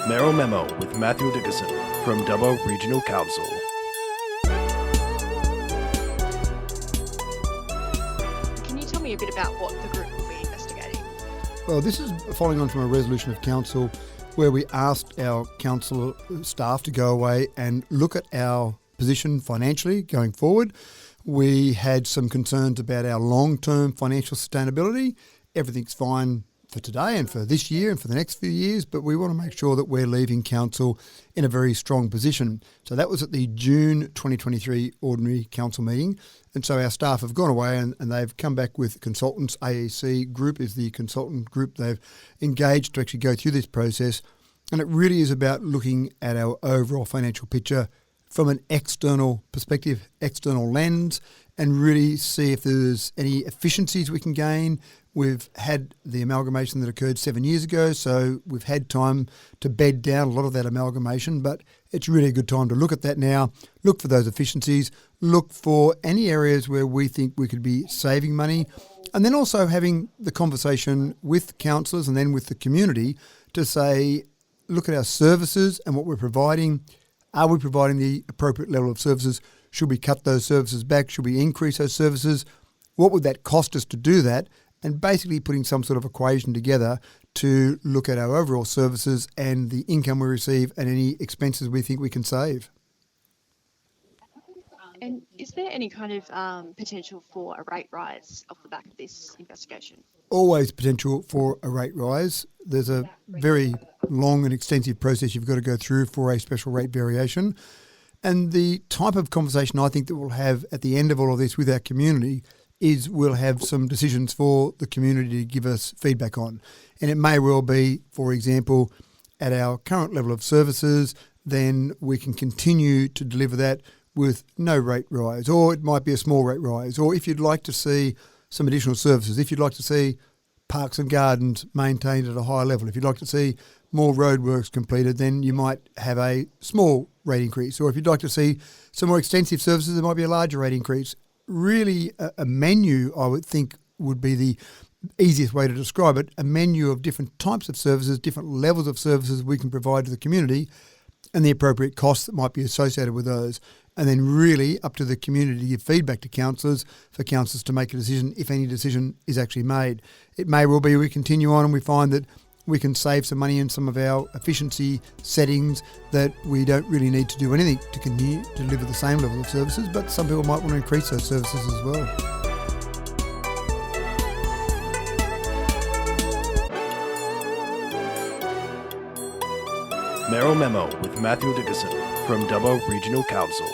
Mayoral Memo with Matthew Dickerson from Dubbo Regional Council. Can you tell me a bit about what the group will be investigating? Well, this is following on from a resolution of council where we asked our council staff to go away and look at our position financially going forward. We had some concerns about our long-term financial sustainability. Everything's fine for today and for this year and for the next few years, but we want to make sure that we're leaving council in a very strong position. So that was at the June 2023 Ordinary Council meeting. And so our staff have gone away and they've come back with consultants. AEC Group is the consultant group they've engaged to actually go through this process. And it really is about looking at our overall financial picture from an external perspective, external lens, and really see if there's any efficiencies we can gain. We've had the amalgamation that occurred 7 years ago, so we've had time to bed down a lot of that amalgamation, but it's really a good time to look at that now, look for those efficiencies, look for any areas where we think we could be saving money, and then also having the conversation with councillors and then with the community to say, look at our services and what we're providing. Are we providing the appropriate level of services? Should we cut those services back? Should we increase those services? What would that cost us to do that? And basically putting some sort of equation together to look at our overall services and the income we receive and any expenses we think we can save. And is there any kind of potential for a rate rise off the back of this investigation? Always potential for a rate rise. There's a very long and extensive process you've got to go through for a special rate variation. And the type of conversation I think that we'll have at the end of all of this with our community is we'll have some decisions for the community to give us feedback on. And it may well be, for example, at our current level of services, then we can continue to deliver that with no rate rise, or it might be a small rate rise, or if you'd like to see some additional services, if you'd like to see parks and gardens maintained at a higher level, if you'd like to see more roadworks completed, then you might have a small rate increase. Or if you'd like to see some more extensive services, there might be a larger rate increase. Really a menu, I would think, would be the easiest way to describe it, a menu of different types of services, different levels of services we can provide to the community and the appropriate costs that might be associated with those. And then really up to the community to give feedback to councillors, for councillors to make a decision if any decision is actually made. It may well be we continue on and we find that we can save some money in some of our efficiency settings, that we don't really need to do anything to continue to deliver the same level of services, but some people might want to increase those services as well. Mayoral Memo with Matthew Dickerson from Dubbo Regional Council.